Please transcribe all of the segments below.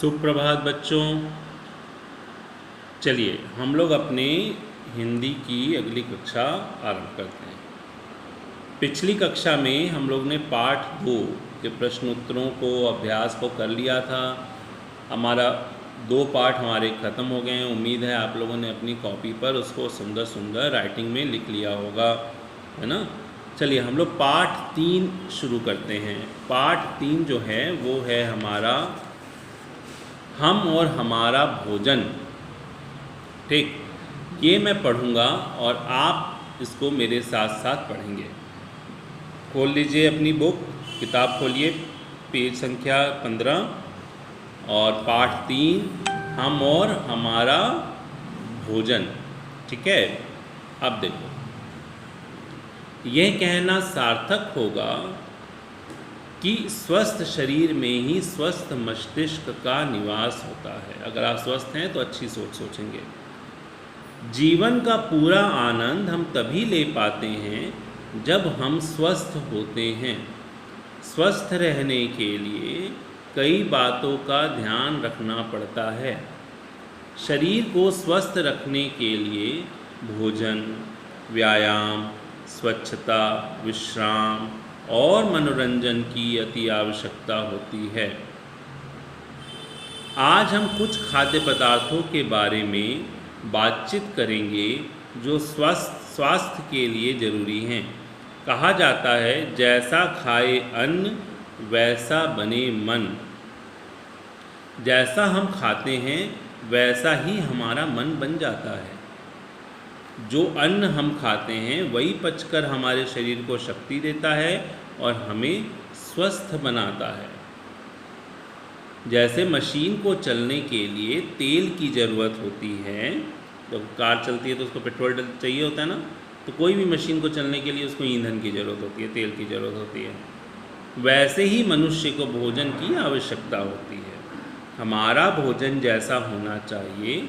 सुप्रभात बच्चों। चलिए हम लोग अपने हिंदी की अगली कक्षा आरंभ करते हैं। पिछली कक्षा में हम लोग ने पाठ 2 के प्रश्न उत्तरों को अभ्यास को कर लिया था। हमारा 2 पाठ हमारे ख़त्म हो गए हैं। उम्मीद है आप लोगों ने अपनी कॉपी पर उसको सुंदर सुंदर राइटिंग में लिख लिया होगा, है ना। चलिए हम लोग पाठ 3 शुरू करते हैं। पाठ 3 जो है वो है हमारा हम और हमारा भोजन। ठीक, ये मैं पढ़ूँगा और आप इसको मेरे साथ साथ पढ़ेंगे। खोल लीजिए अपनी बुक, किताब खोलिए, पेज संख्या 15 और पाठ 3 हम और हमारा भोजन। ठीक है, अब देखो, यह कहना सार्थक होगा कि स्वस्थ शरीर में ही स्वस्थ मस्तिष्क का निवास होता है। अगर आप स्वस्थ हैं तो अच्छी सोच सोचेंगे। जीवन का पूरा आनंद हम तभी ले पाते हैं जब हम स्वस्थ होते हैं। स्वस्थ रहने के लिए कई बातों का ध्यान रखना पड़ता है। शरीर को स्वस्थ रखने के लिए भोजन, व्यायाम, स्वच्छता, विश्राम और मनोरंजन की अति आवश्यकता होती है। आज हम कुछ खाद्य पदार्थों के बारे में बातचीत करेंगे जो स्वास्थ्य के लिए ज़रूरी हैं। कहा जाता है, जैसा खाए अन्न वैसा बने मन। जैसा हम खाते हैं वैसा ही हमारा मन बन जाता है। जो अन्न हम खाते हैं वही पचकर हमारे शरीर को शक्ति देता है और हमें स्वस्थ बनाता है। जैसे मशीन को चलने के लिए तेल की ज़रूरत होती है, तो कार चलती है तो उसको पेट्रोल चाहिए होता है ना, तो कोई भी मशीन को चलने के लिए उसको ईंधन की ज़रूरत होती है, तेल की ज़रूरत होती है। वैसे ही मनुष्य को भोजन की आवश्यकता होती है। हमारा भोजन जैसा होना चाहिए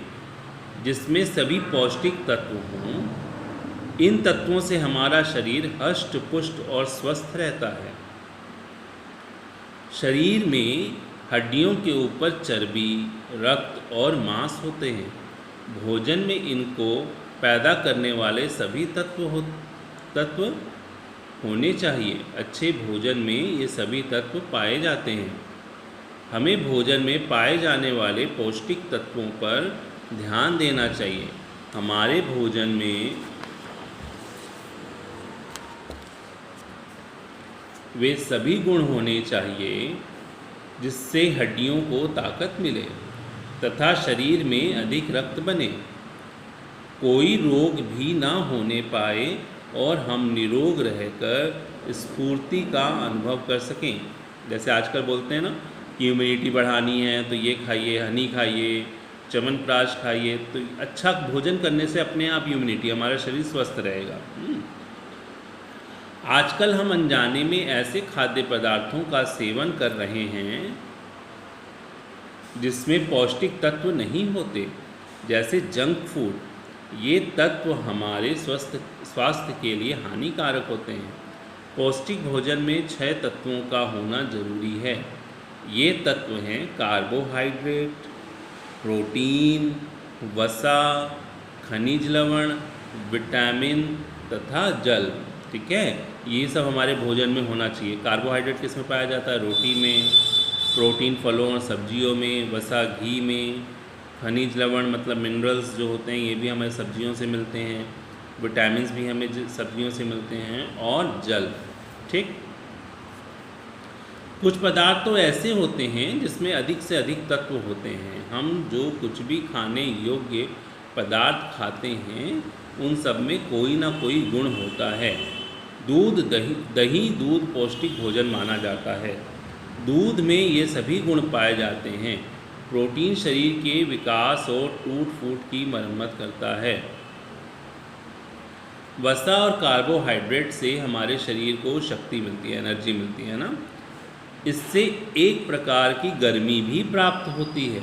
जिसमें सभी पौष्टिक तत्व हों। इन तत्वों से हमारा शरीर हष्ट पुष्ट और स्वस्थ रहता है। शरीर में हड्डियों के ऊपर चर्बी, रक्त और मांस होते हैं। भोजन में इनको पैदा करने वाले सभी तत्व होने चाहिए। अच्छे भोजन में ये सभी तत्व पाए जाते हैं। हमें भोजन में पाए जाने वाले पौष्टिक तत्वों पर ध्यान देना चाहिए। हमारे भोजन में वे सभी गुण होने चाहिए जिससे हड्डियों को ताकत मिले तथा शरीर में अधिक रक्त बने, कोई रोग भी ना होने पाए और हम निरोग रहकर स्फूर्ति का अनुभव कर सकें। जैसे आजकल बोलते हैं ना कि इम्यूनिटी बढ़ानी है तो ये खाइए, हनी खाइए, च्यवनप्राश खाइए। तो अच्छा भोजन करने से अपने आप इम्यूनिटी, हमारा शरीर स्वस्थ रहेगा। आजकल हम अनजाने में ऐसे खाद्य पदार्थों का सेवन कर रहे हैं जिसमें पौष्टिक तत्व नहीं होते, जैसे जंक फूड। ये तत्व हमारे स्वास्थ्य के लिए हानिकारक होते हैं। पौष्टिक भोजन में 6 तत्वों का होना जरूरी है। ये तत्व हैं कार्बोहाइड्रेट, प्रोटीन, वसा, खनिज लवण, विटामिन तथा जल। ठीक है, ये सब हमारे भोजन में होना चाहिए। कार्बोहाइड्रेट किस में पाया जाता है? रोटी में। प्रोटीन फलों और सब्जियों में। वसा घी में। खनिज लवण मतलब मिनरल्स जो होते हैं ये भी हमें सब्जियों से मिलते हैं। विटामिन्स भी हमें सब्जियों से मिलते हैं। और जल। ठीक, कुछ पदार्थ तो ऐसे होते हैं जिसमें अधिक से अधिक तत्व होते हैं। हम जो कुछ भी खाने योग्य पदार्थ खाते हैं उन सब में कोई ना कोई गुण होता है। दही दूध पौष्टिक भोजन माना जाता है। दूध में ये सभी गुण पाए जाते हैं। प्रोटीन शरीर के विकास और टूट फूट की मरम्मत करता है। वसा और कार्बोहाइड्रेट से हमारे शरीर को शक्ति मिलती है, एनर्जी मिलती है ना। इससे एक प्रकार की गर्मी भी प्राप्त होती है।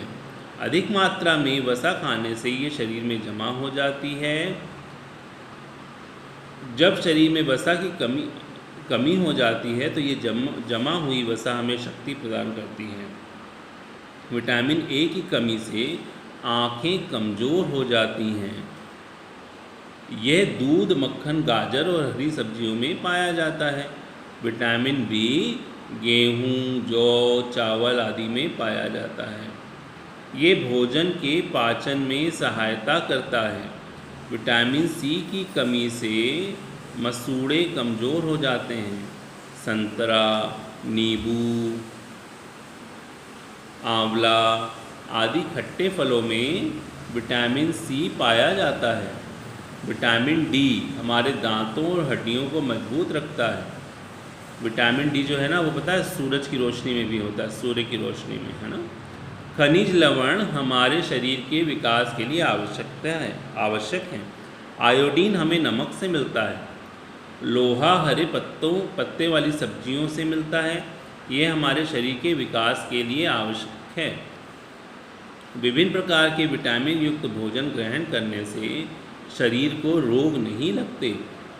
अधिक मात्रा में वसा खाने से ये शरीर में जमा हो जाती है। जब शरीर में वसा की कमी हो जाती है तो ये जमा हुई वसा हमें शक्ति प्रदान करती है। विटामिन ए की कमी से आँखें कमज़ोर हो जाती हैं। यह दूध, मक्खन, गाजर और हरी सब्जियों में पाया जाता है। विटामिन बी गेहूँ, जौ, चावल आदि में पाया जाता है। ये भोजन के पाचन में सहायता करता है। विटामिन सी की कमी से मसूड़े कमज़ोर हो जाते हैं। संतरा, नींबू, आंवला आदि खट्टे फलों में विटामिन सी पाया जाता है। विटामिन डी हमारे दांतों और हड्डियों को मजबूत रखता है। विटामिन डी जो है ना, वो पता है सूरज की रोशनी में भी होता है, सूर्य की रोशनी में, है ना। खनिज लवण हमारे शरीर के विकास के लिए आवश्यक है। आयोडीन हमें नमक से मिलता है। लोहा हरे पत्ते वाली सब्जियों से मिलता है। यह हमारे शरीर के विकास के लिए आवश्यक है। विभिन्न प्रकार के विटामिन युक्त भोजन ग्रहण करने से शरीर को रोग नहीं लगते।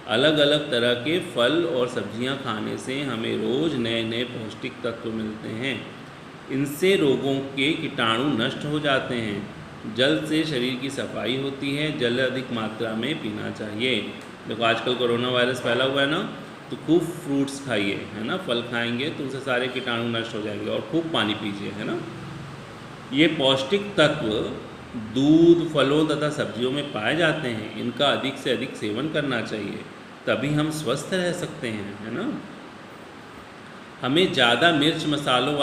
अलग अलग तरह के फल और सब्जियां खाने से हमें रोज़ नए नए पौष्टिक तत्व मिलते हैं। इनसे रोगों के कीटाणु नष्ट हो जाते हैं। जल से शरीर की सफाई होती है। जल अधिक मात्रा में पीना चाहिए। देखो आजकल कोरोना वायरस फैला हुआ है ना, तो खूब फ्रूट्स खाइए, है ना। फल खाएंगे तो उनसे सारे कीटाणु नष्ट हो जाएंगे। और खूब पानी पीजिए, है ना। ये पौष्टिक तत्व दूध, फलों तथा सब्जियों में पाए जाते हैं। इनका अधिक से अधिक सेवन करना चाहिए, तभी हम स्वस्थ रह सकते हैं, है ना। हमें ज़्यादा मिर्च मसालों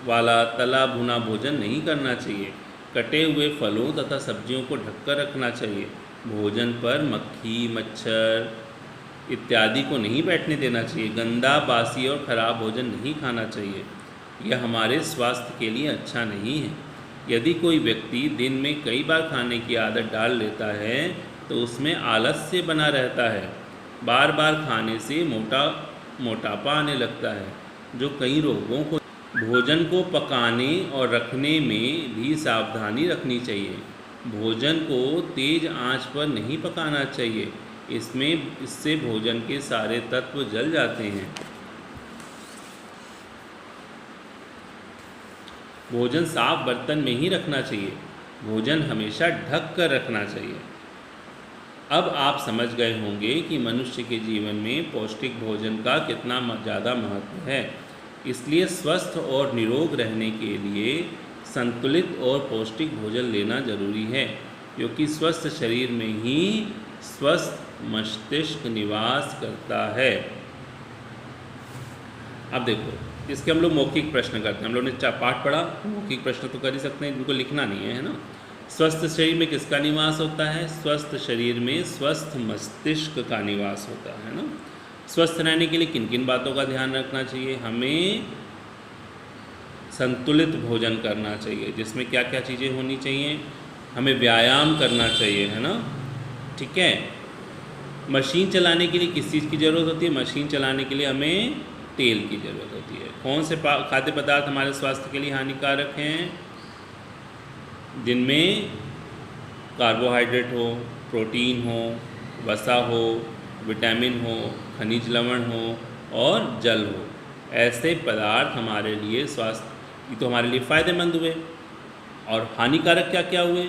वाला तला भुना भोजन नहीं करना चाहिए। कटे हुए फलों तथा सब्जियों को ढककर रखना चाहिए। भोजन पर मक्खी, मच्छर इत्यादि को नहीं बैठने देना चाहिए। गंदा, बासी और ख़राब भोजन नहीं खाना चाहिए। यह हमारे स्वास्थ्य के लिए अच्छा नहीं है। यदि कोई व्यक्ति दिन में कई बार खाने की आदत डाल लेता है तो उसमें आलस्य बना रहता है। बार बार खाने से मोटापा आने लगता है, जो कई रोगों को। भोजन को पकाने और रखने में भी सावधानी रखनी चाहिए। भोजन को तेज़ आंच पर नहीं पकाना चाहिए। इससे भोजन के सारे तत्व जल जाते हैं। भोजन साफ बर्तन में ही रखना चाहिए। भोजन हमेशा ढक कर रखना चाहिए। अब आप समझ गए होंगे कि मनुष्य के जीवन में पौष्टिक भोजन का कितना ज़्यादा महत्व है। इसलिए स्वस्थ और निरोग रहने के लिए संतुलित और पौष्टिक भोजन लेना जरूरी है, क्योंकि स्वस्थ शरीर में ही स्वस्थ मस्तिष्क निवास करता है। अब देखो, इसके हम लोग मौखिक प्रश्न करते हैं। हम लोग ने पाठ पढ़ा, मौखिक प्रश्न तो कर ही सकते हैं, इनको लिखना नहीं है ना। स्वस्थ शरीर में किसका निवास होता है? स्वस्थ शरीर में स्वस्थ मस्तिष्क का निवास होता है ना। स्वस्थ रहने के लिए किन किन बातों का ध्यान रखना चाहिए? हमें संतुलित भोजन करना चाहिए, जिसमें क्या क्या चीज़ें होनी चाहिए। हमें व्यायाम करना चाहिए, है ना, ठीक है। मशीन चलाने के लिए किस चीज़ की ज़रूरत होती है? मशीन चलाने के लिए हमें तेल की ज़रूरत होती है। कौन से खाद्य पदार्थ हमारे स्वास्थ्य के लिए हानिकारक हैं? जिनमें कार्बोहाइड्रेट हो, प्रोटीन हो, वसा हो, विटामिन हो, खनिज लवण हो और जल हो। ऐसे पदार्थ हमारे लिए तो हमारे लिए फ़ायदेमंद हुए। और हानिकारक क्या क्या हुए?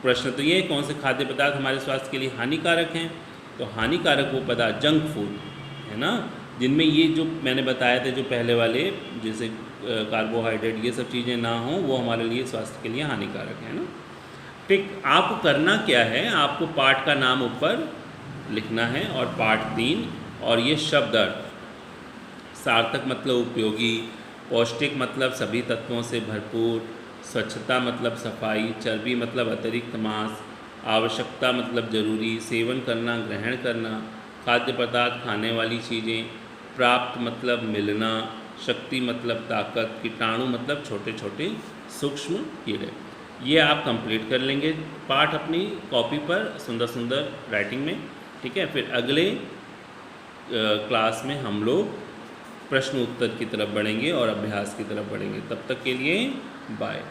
प्रश्न तो ये, कौन से खाद्य पदार्थ हमारे स्वास्थ्य के लिए हानिकारक हैं? तो हानिकारक वो पदार्थ जंक फूड है ना, जिनमें ये जो मैंने बताए थे, जो पहले वाले, जैसे कार्बोहाइड्रेट, ये सब चीज़ें ना हों, वो हमारे लिए स्वास्थ्य के लिए हानिकारक है ना। ठीक, आपको करना क्या है? आपको पाठ का नाम ऊपर लिखना है और पाठ 3 और ये शब्द अर्थ। सार्थक मतलब उपयोगी, पौष्टिक मतलब सभी तत्वों से भरपूर, स्वच्छता मतलब सफाई, चर्बी मतलब अतिरिक्त मांस, आवश्यकता मतलब जरूरी, सेवन करना, ग्रहण करना, खाद्य पदार्थ खाने वाली चीज़ें, प्राप्त मतलब मिलना, शक्ति मतलब ताकत, कीटाणु मतलब छोटे छोटे सूक्ष्म कीड़े। ये आप कंप्लीट कर लेंगे पाठ अपनी कॉपी पर सुंदर सुंदर राइटिंग में, ठीक है। फिर अगले क्लास में हम लोग प्रश्न उत्तर की तरफ बढ़ेंगे और अभ्यास की तरफ बढ़ेंगे। तब तक के लिए बाय।